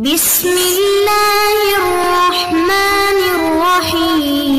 بسم اللہ الرحمن الرحیم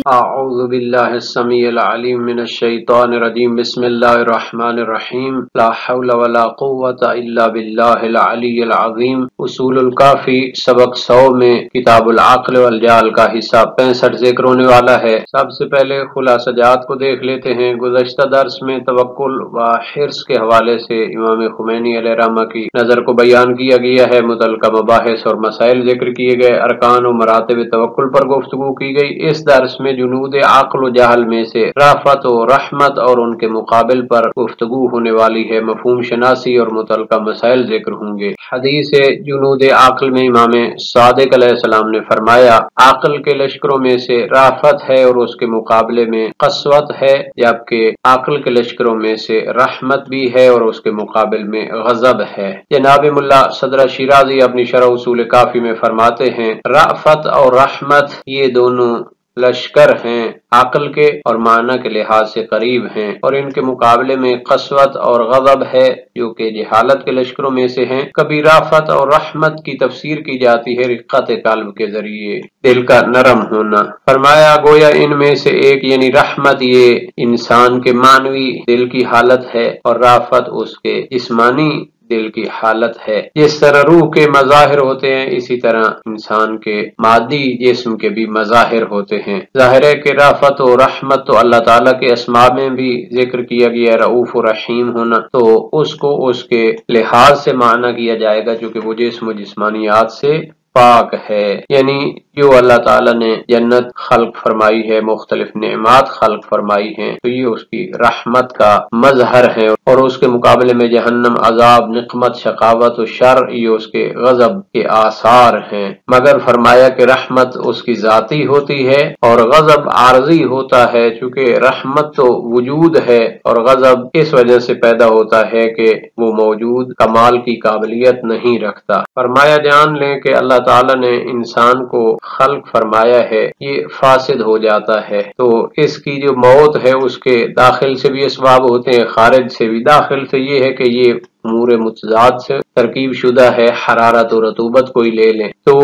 اعوذ باللہ السمیع العلیم من الشیطان الرجیم بسم اللہ الرحمن الرحیم لا حول ولا قوة الا باللہ العلی العظیم اصول الکافی سبق 100 میں کتاب العقل والجال کا حصہ 65 ذکر ہونے والا ہے۔ سب سے پہلے خلاصہ جات کو دیکھ لیتے ہیں۔ گزشتہ درس میں توکل و حرص کے حوالے سے امام خمینی علیہ رحمہ کی نظر کو بیان کیا گیا ہے، متعلقہ مباحث اور مسائل ذکر کیے گئے، ارکان و مراتب توکل پر گفتگو کی گئی۔ اس درس میں جنود عقل و جہل میں سے رافت و رحمت اور ان کے مقابل پر گفتگو ہونے والی ہے، مفہوم شناسی اور متعلقہ مسائل ذکر ہوں گے۔ حدیث جنود عقل میں امام صادق علیہ السلام نے فرمایا، عقل کے لشکروں میں سے رافت ہے اور اس کے مقابلے میں قسوت ہے، جبکہ عقل کے لشکروں میں سے رحمت بھی ہے اور اس کے مقابل میں غضب ہے۔ جناب ملا صدر شیرازی اپنی شرح اصول کافی میں فرماتے ہیں، رافت اور رحمت یہ دونوں لشکر ہیں، عقل کے اور معنی کے لحاظ سے قریب ہیں، اور ان کے مقابلے میں قسوت اور غضب ہے جو کہ جہالت کے لشکروں میں سے ہیں۔ کبھی رافت اور رحمت کی تفسیر کی جاتی ہے رقت قلب کے ذریعے، دل کا نرم ہونا۔ فرمایا گویا ان میں سے ایک یعنی رحمت یہ انسان کے معنوی دل کی حالت ہے اور رافت اس کے جسمانی دل کی حالت ہے۔ جس طرح روح کے مظاہر ہوتے ہیں اسی طرح انسان کے مادی جسم کے بھی مظاہر ہوتے ہیں۔ ظاہر ہے کہ رافت و رحمت تو اللہ تعالیٰ کے اسماء میں بھی ذکر کیا گیا ہے، رؤوف و رحیم ہونا، تو اس کو اس کے لحاظ سے معنی کیا جائے گا چونکہ وہ جسم و جسمانیات سے پاک ہے، یعنی جو اللہ تعالیٰ نے جنت خلق فرمائی ہے، مختلف نعمات خلق فرمائی ہیں، تو یہ اس کی رحمت کا مظہر ہے، اور اس کے مقابلے میں جہنم، عذاب، نقمت، شقاوت و شر یہ اس کے غضب کے آثار ہیں۔ مگر فرمایا کہ رحمت اس کی ذاتی ہوتی ہے اور غضب عارضی ہوتا ہے، چونکہ رحمت تو وجود ہے اور غضب اس وجہ سے پیدا ہوتا ہے کہ وہ موجود کمال کی قابلیت نہیں رکھتا۔ فرمایا جان لیں کہ اللہ تعالیٰ نے انسان کو خلق فرمایا ہے، یہ فاسد ہو جاتا ہے، تو اس کی جو موت ہے اس کے داخل سے بھی اسباب ہوتے ہیں، خارج سے بھی۔ داخل سے یہ ہے کہ یہ امور متضاد سے ترکیب شدہ ہے، حرارت اور رطوبت کوئی لے لیں تو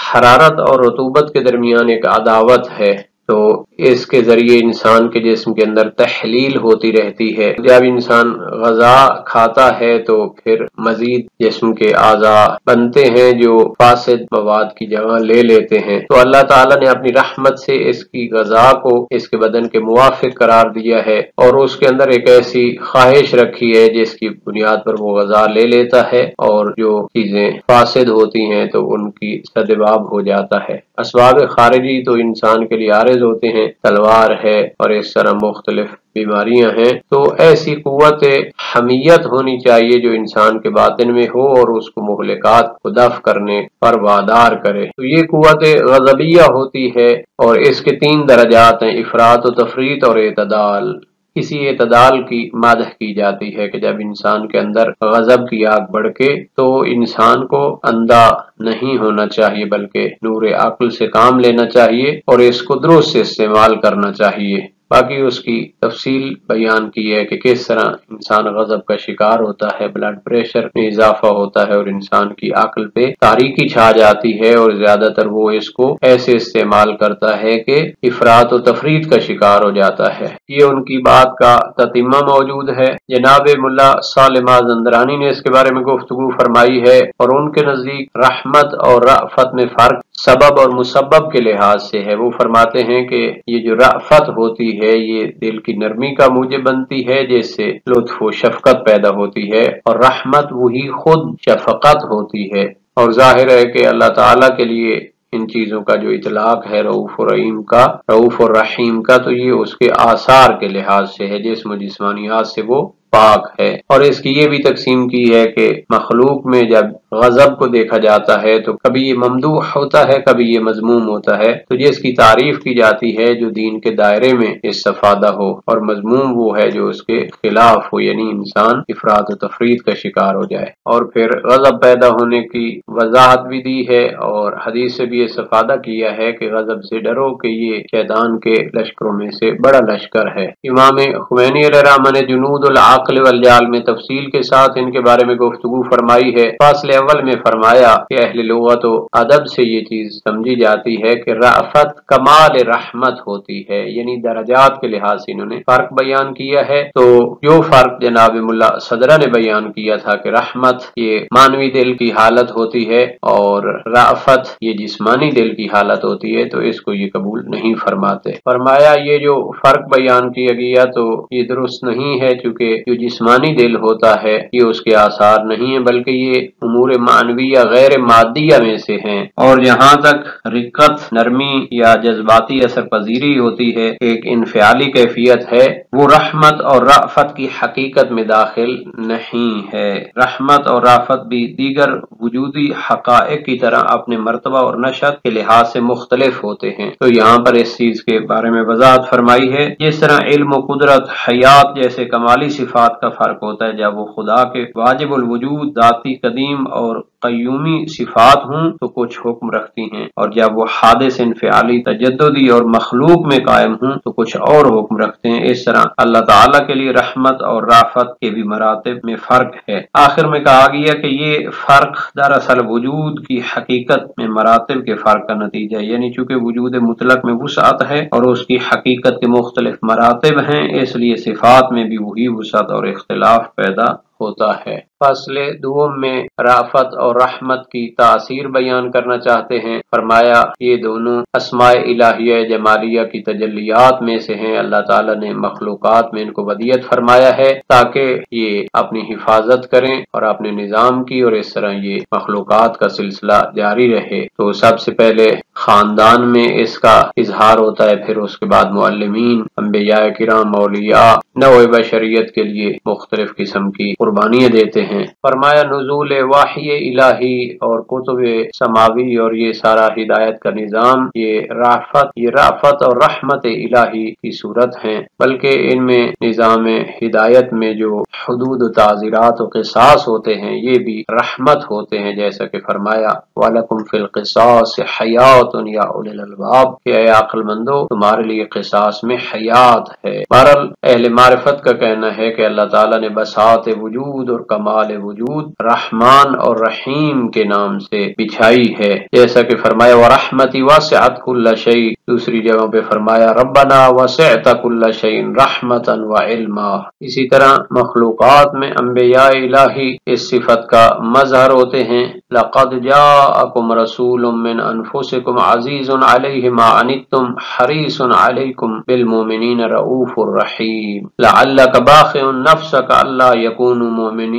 حرارت اور رطوبت کے درمیان ایک عداوت ہے، تو اس کے ذریعے انسان کے جسم کے اندر تحلیل ہوتی رہتی ہے۔ جب انسان غذا کھاتا ہے تو پھر مزید جسم کے اعضاء بنتے ہیں جو فاسد مواد کی جگہ لے لیتے ہیں، تو اللہ تعالیٰ نے اپنی رحمت سے اس کی غذا کو اس کے بدن کے موافق قرار دیا ہے اور اس کے اندر ایک ایسی خواہش رکھی ہے جس کی بنیاد پر وہ غذا لے لیتا ہے، اور جو چیزیں فاسد ہوتی ہیں تو ان کی سدباب ہو جاتا ہے۔ اسباب خارجی تو انسان کے لیے عارض ہوتے ہیں، تلوار ہے اور اس طرح مختلف بیماریاں ہیں، تو ایسی قوت حمیت ہونی چاہیے جو انسان کے باطن میں ہو اور اس کو مہلکات کو دفع کرنے پر وادار کرے، تو یہ قوت غضبیہ ہوتی ہے، اور اس کے 3 درجات ہیں، افراط و تفریط اور اعتدال۔ اسی اعتدال کی مدح کی جاتی ہے کہ جب انسان کے اندر غضب کی آگ بڑھے تو انسان کو اندھا نہیں ہونا چاہیے بلکہ نور عقل سے کام لینا چاہیے اور اس کو درست سے استعمال کرنا چاہیے۔ باقی اس کی تفصیل بیان کی ہے کہ کس طرح انسان غضب کا شکار ہوتا ہے، بلڈ پریشر میں اضافہ ہوتا ہے اور انسان کی عقل پہ تاریکی چھا جاتی ہے، اور زیادہ تر وہ اس کو ایسے استعمال کرتا ہے کہ افراط و تفریط کا شکار ہو جاتا ہے۔ یہ ان کی بات کا تتمہ موجود ہے۔ جناب ملا صالح مازندرانی نے اس کے بارے میں گفتگو فرمائی ہے، اور ان کے نزدیک رحمت اور رأفت میں فرق سبب اور مسبب کے لحاظ سے ہے۔ وہ فرماتے ہیں کہ یہ جو رأفت ہوتی ہے یہ دل کی نرمی کا موجب بنتی ہے جس سے لطف و شفقت پیدا ہوتی ہے، اور رحمت وہی خود شفقت ہوتی ہے، اور ظاہر ہے کہ اللہ تعالیٰ کے لیے ان چیزوں کا جو اطلاق ہے رؤوف و رحیم کا تو یہ اس کے آثار کے لحاظ سے ہے، جسم و جسمانیات سے وہ پاک ہے۔ اور اس کی یہ بھی تقسیم کی ہے کہ مخلوق میں جب غضب کو دیکھا جاتا ہے تو کبھی یہ ممدوح ہوتا ہے، کبھی یہ مذموم ہوتا ہے، تو جس کی تعریف کی جاتی ہے جو دین کے دائرے میں استفادہ ہو، اور مذموم وہ ہے جو اس کے خلاف ہو، یعنی انسان افراط و تفریط کا شکار ہو جائے۔ اور پھر غضب پیدا ہونے کی وضاحت بھی دی ہے، اور حدیث سے بھی استفادہ کیا ہے کہ غضب سے ڈرو کہ یہ شیطان کے لشکروں میں سے بڑا لشکر ہے۔ امام خمینی علیہ رحمہ نے جنود العقل العقل والجال میں تفصیل کے ساتھ ان کے بارے میں گفتگو فرمائی ہے۔ فصل اول میں فرمایا کہ اہل لغت و ادب سے یہ چیز سمجھی جاتی ہے کہ رأفت کمال رحمت ہوتی ہے، یعنی درجات کے لحاظ سے انہوں نے فرق بیان کیا ہے۔ تو جو فرق جناب ملا صدرہ نے بیان کیا تھا کہ رحمت یہ مانوی دل کی حالت ہوتی ہے اور رأفت یہ جسمانی دل کی حالت ہوتی ہے، تو اس کو یہ قبول نہیں فرماتے۔ فرمایا یہ جو فرق بیان کیا گیا تو یہ درست نہیں ہے، چونکہ جو جسمانی دل ہوتا ہے یہ اس کے آثار نہیں ہے، بلکہ یہ امور معنویہ غیر مادیہ میں سے ہیں، اور جہاں تک رقت، نرمی یا جذباتی اثر پذیری ہوتی ہے، ایک انفعالی کیفیت ہے، وہ رحمت اور رأفت کی حقیقت میں داخل نہیں ہے۔ رحمت اور رأفت بھی دیگر وجودی حقائق کی طرح اپنے مرتبہ اور نشأت کے لحاظ سے مختلف ہوتے ہیں۔ تو یہاں پر اس چیز کے بارے میں وضاحت فرمائی ہے، جس طرح علم و قدرت، حیات جیسے کمالی صفات کا فرق ہوتا ہے، جب وہ خدا کے واجب الوجود، ذاتی، قدیم اور قیومی صفات ہوں تو کچھ حکم رکھتی ہیں، اور جب وہ حادث، انفعالی، تجددی اور مخلوق میں قائم ہوں تو کچھ اور حکم رکھتے ہیں۔ اس طرح اللہ تعالیٰ کے لیے رحمت اور رأفت کے بھی مراتب میں فرق ہے۔ آخر میں کہا گیا کہ یہ فرق دراصل وجود کی حقیقت میں مراتب کے فرق کا نتیجہ ہے، یعنی چونکہ وجود مطلق میں وسعت ہے اور اس کی حقیقت کے مختلف مراتب ہیں، اس لیے صفات میں بھی وہی وسعت اور اختلاف پیدا ہوتا ہے۔ فصل دوم میں رأفت اور رحمت کی تاثیر بیان کرنا چاہتے ہیں۔ فرمایا یہ دونوں اسماء الہیہ جمالیہ کی تجلیات میں سے ہیں، اللہ تعالیٰ نے مخلوقات میں ان کو ودیت فرمایا ہے تاکہ یہ اپنی حفاظت کریں اور اپنے نظام کی، اور اس طرح یہ مخلوقات کا سلسلہ جاری رہے۔ تو سب سے پہلے خاندان میں اس کا اظہار ہوتا ہے، پھر اس کے بعد معلمین، انبیاء کرام، اولیاء، نوع بشریت کے لیے مختلف قسم کی قربانیاں دیتے ہیں۔ فرمایا نزول وحی الہی اور کتب سماوی اور یہ سارا ہدایت کا نظام، یہ رأفت اور رحمت الہی کی صورت ہیں، بلکہ ان میں نظام ہدایت میں جو حدود و تعزیرات و قصاص ہوتے ہیں یہ بھی رحمت ہوتے ہیں، جیسا کہ فرمایا وَلَكُمْ فِي الْقِصَاصِ حَيَاتٌ يَا أُولِي الْأَلْبَابِ کہ اے عقل مندو تمہارے لیے قصاص میں حیات ہے۔ بہرحال اہل معرفت کا کہنا ہے کہ اللہ تعالیٰ نے بساط وجود اور کمال وجود رحمان اور رحیم کے نام سے بچھائی ہے، جیسا کہ فرمایا وَرَحْمَتِي وَسِعَتْ كُلَّ شَيْءٍ، دوسری جگہ پہ فرمایا رَبَّنَا وَسِعْتَ كُلَّ شَيْءٍ رَحْمَةً وَعِلْمًا۔ اسی طرح مخلوقات میں انبیاء الہی اس صفت کا مظہر ہوتے ہیں۔ لَقَدْ جَاءَكُمْ رَسُولٌ مِّنْ أَنفُسِكُمْ عَزِيزٌ عَلَيْهِ مَا عَنِتُّمْ حَرِيصٌ عَلَيْكُمْ بِالْمُؤْمِنِينَ رَءُوفٌ رَحِيمٌ لَعَلَّكَ بَاخِعٌ نَفْسَكَ أَلَّا يَكُونُوا مُؤْمِنِينَ،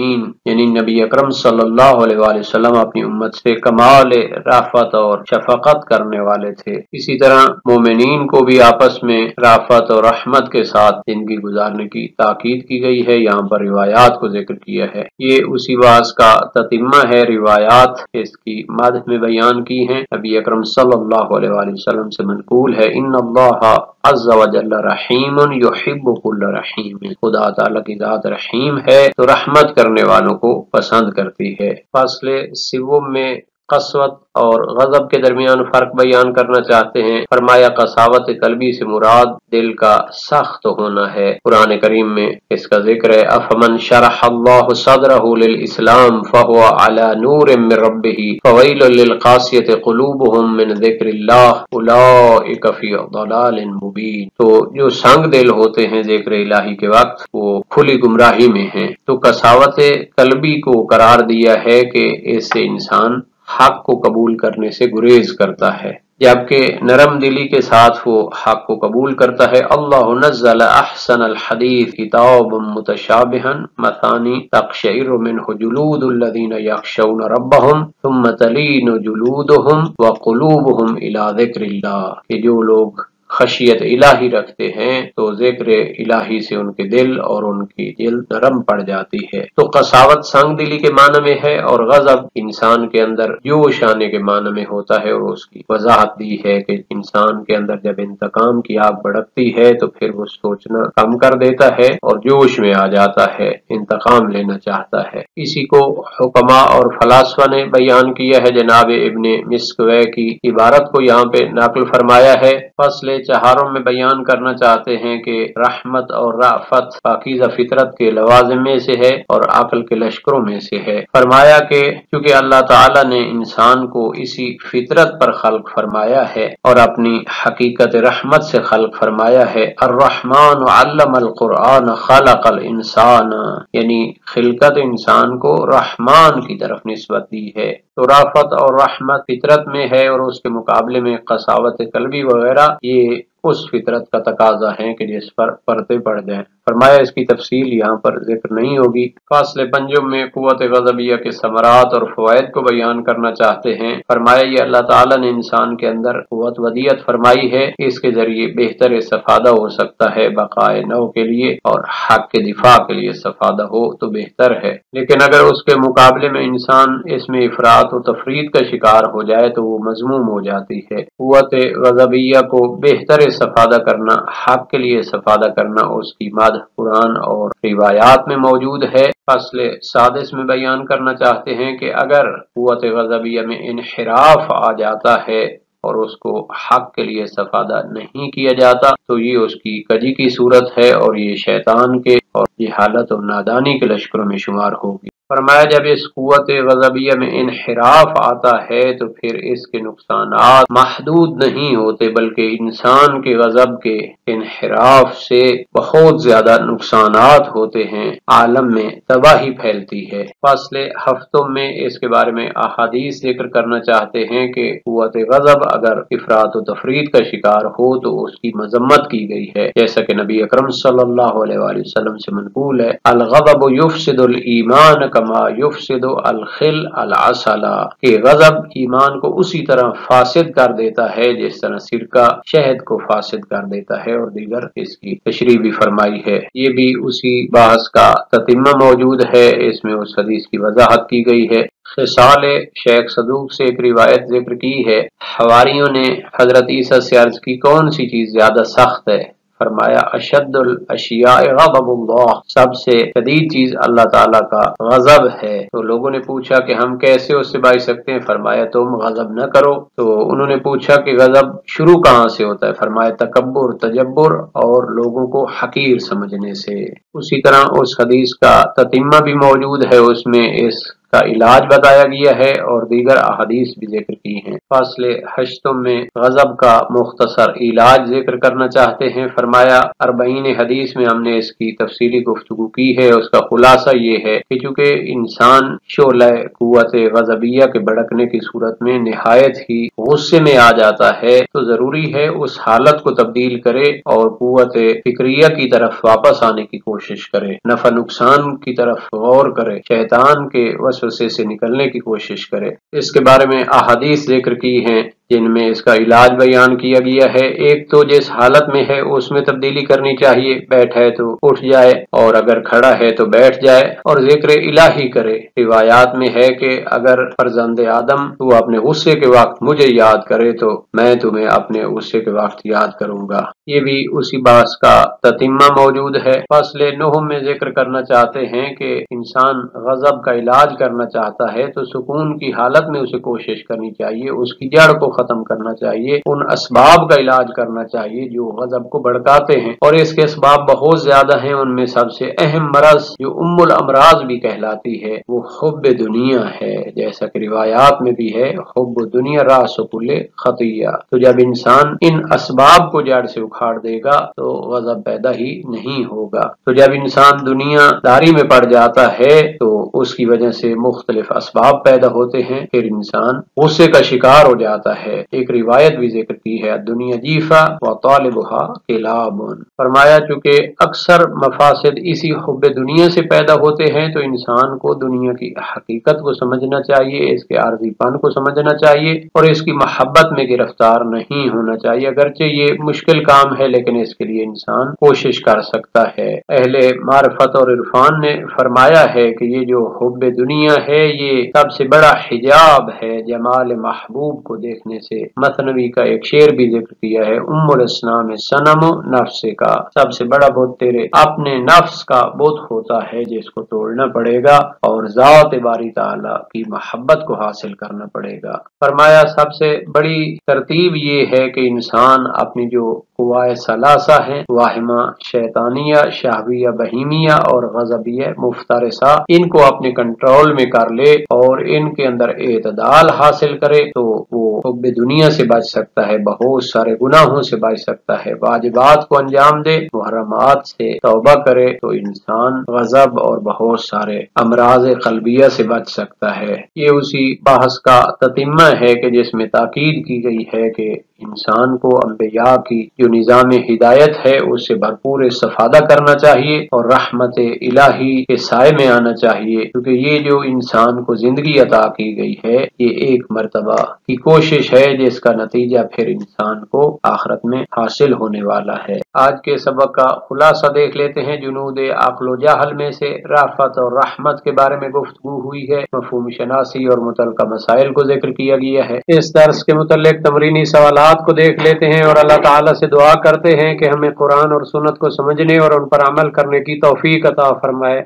یعنی نبی اکرم صلی اللہ علیہ وآلہ وسلم اپنی امت سے کمال رافت اور شفقت کرنے والے تھے۔ اسی طرح مومنین کو بھی آپس میں رافت اور رحمت کے ساتھ زندگی گزارنے کی تاکید کی گئی ہے۔ یہاں پر روایات کو ذکر کیا ہے، یہ اسی باز کا تتمہ ہے، روایات اس کی مدح میں بیان کی ہیں، نبی اکرم صلی اللہ علیہ وآلہ وسلم سے منقول ہے ان اللہ عز و جل رحیم یحب کل رحیم، خدا تعالیٰ کی ذات رحیم ہے تو رحمت کرنے والوں کو پسند کرتی ہے۔ فصل سوم میں قسوت اور غضب کے درمیان فرق بیان کرنا چاہتے ہیں۔ فرمایا قساوت قلبی سے مراد دل کا سخت ہونا ہے۔ قرآن کریم میں اس کا ذکر ہے افمن شرح اللہ صدرہ للاسلام فہو علی نور من ربہ فویل للقاسیۃ قلوبہم من ذکر اللہ اولئک فی ضلال مبین، تو جو سنگ دل ہوتے ہیں ذکر الہی کے وقت وہ کھلی گمراہی میں ہیں۔ تو قساوت قلبی کو قرار دیا ہے کہ اس سے انسان حق کو قبول کرنے سے گریز کرتا ہے، جبکہ نرم دلی کے ساتھ وہ حق کو قبول کرتا ہے۔ اللہ نزل احسن الحدیث کتابا متشابہا مثانی تقشعر منہ جلود الذین یخشون ربہم ثم تلین جلودہم وقلوبہم الی ذکر اللہ، کہ جو لوگ خشیت الہی رکھتے ہیں تو ذکر الہی سے ان کے دل اور ان کی جلد نرم پڑ جاتی ہے۔ تو قساوت سنگ دلی کے معنی میں ہے، اور غضب انسان کے اندر جوش آنے کے معنی میں ہوتا ہے، اور اس کی وضاحت دی ہے کہ انسان کے اندر جب انتقام کی آگ بھڑکتی ہے تو پھر وہ سوچنا کم کر دیتا ہے اور جوش میں آ جاتا ہے، انتقام لینا چاہتا ہے۔ اسی کو حکما اور فلاسفہ نے بیان کیا ہے، جناب ابن مسکوے کی عبارت کو یہاں پہ نقل فرمایا ہے۔ فصل چہاروں میں بیان کرنا چاہتے ہیں کہ رحمت اور رأفت پاکیزہ فطرت کے لوازم میں سے ہے اور عقل کے لشکروں میں سے ہے۔ فرمایا کہ چونکہ اللہ تعالی نے انسان کو اسی فطرت پر خلق فرمایا ہے اور اپنی حقیقت رحمت سے خلق فرمایا ہے، الرحمن علم القرآن خلق الانسان، یعنی خلقت انسان کو رحمان کی طرف نسبت دی ہے۔ تو رافت اور رحمت فطرت میں ہے اور اس کے مقابلے میں قساوت قلبی وغیرہ یہ اس فطرت کا تقاضا ہے کہ جس پر پردے پڑ جائیں۔ فرمایا اس کی تفصیل یہاں پر ذکر نہیں ہوگی۔ فاصل پنجم میں قوت غضبیہ کے ثمرات اور فوائد کو بیان کرنا چاہتے ہیں۔ فرمایا یہ اللہ تعالیٰ نے انسان کے اندر قوت ودیت فرمائی ہے، اس کے ذریعے بہتر استفادہ ہو سکتا ہے بقائے نو کے لیے، اور حق کے دفاع کے لیے استفادہ ہو تو بہتر ہے، لیکن اگر اس کے مقابلے میں انسان اس میں افراط و تفرید کا شکار ہو جائے تو وہ مذموم ہو جاتی ہے۔ قوت غضبیہ کو بہتر استفادہ کرنا، حق کے لیے استفادہ کرنا، اس کی مدح قرآن اور روایات میں موجود ہے۔ فصل سادس میں بیان کرنا چاہتے ہیں کہ اگر قوت غضبیہ میں انحراف آ جاتا ہے اور اس کو حق کے لیے استفادہ نہیں کیا جاتا تو یہ اس کی کجی کی صورت ہے اور یہ شیطان کے اور جہالت اور نادانی کے لشکروں میں شمار ہوگی۔ فرمایا جب اس قوت غضبیہ میں انحراف آتا ہے تو پھر اس کے نقصانات محدود نہیں ہوتے، بلکہ انسان کے غضب کے انحراف سے بہت زیادہ نقصانات ہوتے ہیں، عالم میں تباہی پھیلتی ہے۔ فصل ہفتوں میں اس کے بارے میں احادیث ذکر کرنا چاہتے ہیں کہ قوت غضب اگر افراط و تفرید کا شکار ہو تو اس کی مذمت کی گئی ہے، جیسا کہ نبی اکرم صلی اللہ علیہ وآلہ وسلم سے منقول ہے، الغضب یفسد الایمان کما یفسد الخل العسل، کہ غضب ایمان کو اسی طرح فاسد کر دیتا ہے جس طرح سرکہ شہد کو فاسد کر دیتا ہے، اور دیگر اس کی تشریح بھی فرمائی ہے۔ یہ بھی اسی بحث کا تتمہ موجود ہے، اس میں اس حدیث کی وضاحت کی گئی ہے۔ خصال شیخ صدوق سے ایک روایت ذکر کی ہے، حواریوں نے حضرت عیسیٰ سے عرض کی کون سی چیز زیادہ سخت ہے؟ فرمایا اشد الاشیاء غضب اللہ، سب سے شدید چیز اللہ تعالیٰ کا غضب ہے۔ تو لوگوں نے پوچھا کہ ہم کیسے اس سے بچ سکتے ہیں؟ فرمایا تم غضب نہ کرو۔ تو انہوں نے پوچھا کہ غضب شروع کہاں سے ہوتا ہے؟ فرمایا تکبر، تجبر اور لوگوں کو حقیر سمجھنے سے۔ اسی طرح اس حدیث کا تتمہ بھی موجود ہے، اس میں اس کا علاج بتایا گیا ہے اور دیگر احادیث بھی ذکر کی ہیں۔ فاصل ہشتم میں غضب کا مختصر علاج ذکر کرنا چاہتے ہیں۔ فرمایا 40 حدیث میں ہم نے اس کی تفصیلی گفتگو کی ہے، اس کا خلاصہ یہ ہے کہ چونکہ انسان شعلہ قوت غضبیہ کے بھڑکنے کی صورت میں نہایت ہی غصے میں آ جاتا ہے تو ضروری ہے اس حالت کو تبدیل کرے اور قوت فکریہ کی طرف واپس آنے کی کوشش کرے، نفع نقصان کی طرف غور کرے، شیطان کے وسوسے سے نکلنے کی کوشش کرے۔ اس کے بارے میں احادیث ذکر کی ہیں جن میں اس کا علاج بیان کیا گیا ہے۔ ایک تو جس حالت میں ہے اس میں تبدیلی کرنی چاہیے، بیٹھا ہے تو اٹھ جائے اور اگر کھڑا ہے تو بیٹھ جائے اور ذکر الہی کرے۔ روایات میں ہے کہ اگر فرزند آدم تو اپنے غصے کے وقت مجھے یاد کرے تو میں تمہیں اپنے غصے کے وقت یاد کروں گا۔ یہ بھی اسی بحث کا تتمہ موجود ہے۔ فصل 9 میں ذکر کرنا چاہتے ہیں کہ انسان غضب کا علاج کرنا چاہتا ہے تو سکون کی حالت میں اسے کوشش کرنی چاہیے، اس کی جڑ کو ختم کرنا چاہیے، ان اسباب کا علاج کرنا چاہیے جو غضب کو بھڑکاتے ہیں، اور اس کے اسباب بہت زیادہ ہیں۔ ان میں سب سے اہم مرض جو ام الامراض بھی کہلاتی ہے وہ حب دنیا ہے، جیسا کہ روایات میں بھی ہے حب دنیا راس کل خطیہ۔ تو جب انسان ان اسباب کو جڑ سے اکھاڑ دے گا تو غضب پیدا ہی نہیں ہوگا۔ تو جب انسان دنیا داری میں پڑ جاتا ہے تو اس کی وجہ سے مختلف اسباب پیدا ہوتے ہیں، پھر انسان غصے کا شکار ہو جاتا ہے۔ ایک روایت بھی ذکر کی ہے دنیا جیفا و طالبها کلاب، فرمایا چونکہ اکثر مفاسد اسی حب دنیا سے پیدا ہوتے ہیں تو انسان کو دنیا کی حقیقت کو سمجھنا چاہیے، اس کے عارضی پن کو سمجھنا چاہیے اور اس کی محبت میں گرفتار نہیں ہونا چاہیے۔ اگرچہ یہ مشکل کام انجام ہے، لیکن اس کے لیے انسان کوشش کر سکتا ہے۔ اہل معرفت اور عرفان نے فرمایا ہے کہ یہ جو حب دنیا ہے یہ سب سے بڑا حجاب ہے جمال محبوب کو دیکھنے سے۔ مثنوی کا ایک شعر بھی ذکر کیا ہے، ام الاسلام صنم نفس کا، سب سے بڑا بت تیرے اپنے نفس کا بت ہوتا ہے جس کو توڑنا پڑے گا اور ذات باری تعالی کی محبت کو حاصل کرنا پڑے گا۔ فرمایا سب سے بڑی ترتیب یہ ہے کہ انسان اپنی جو قوائے ثلاثہ ہیں، واہمہ، شیطانیہ، شہویہ بہیمیہ اور غضبیہ مفترسہ، ان کو اپنے کنٹرول میں کر لے اور ان کے اندر اعتدال حاصل کرے تو وہ حب دنیا سے بچ سکتا ہے، بہت سارے گناہوں سے بچ سکتا ہے، واجبات کو انجام دے، محرمات سے توبہ کرے تو انسان غضب اور بہت سارے امراض قلبیہ سے بچ سکتا ہے۔ یہ اسی بحث کا تتمہ ہے کہ جس میں تاکید کی گئی ہے کہ انسان کو انبیاء کی جو نظام ہدایت ہے اس سے بھرپور استفادہ کرنا چاہیے اور رحمت الہی کے سائے میں آنا چاہیے، کیونکہ یہ جو انسان کو زندگی عطا کی گئی ہے یہ ایک مرتبہ کی کوشش ہے جس کا نتیجہ پھر انسان کو آخرت میں حاصل ہونے والا ہے۔ آج کے سبق کا خلاصہ دیکھ لیتے ہیں۔ جنود عقل و جہل میں سے رافت اور رحمت کے بارے میں گفتگو ہوئی ہے، مفہوم شناسی اور متعلقہ مسائل کو ذکر کیا گیا ہے۔ اس درس کے متعلق تمرینی سوالات کو دیکھ لیتے ہیں اور اللہ تعالیٰ سے دعا کرتے ہیں کہ ہمیں قرآن اور سنت کو سمجھنے اور ان پر عمل کرنے کی توفیق عطا فرمائے۔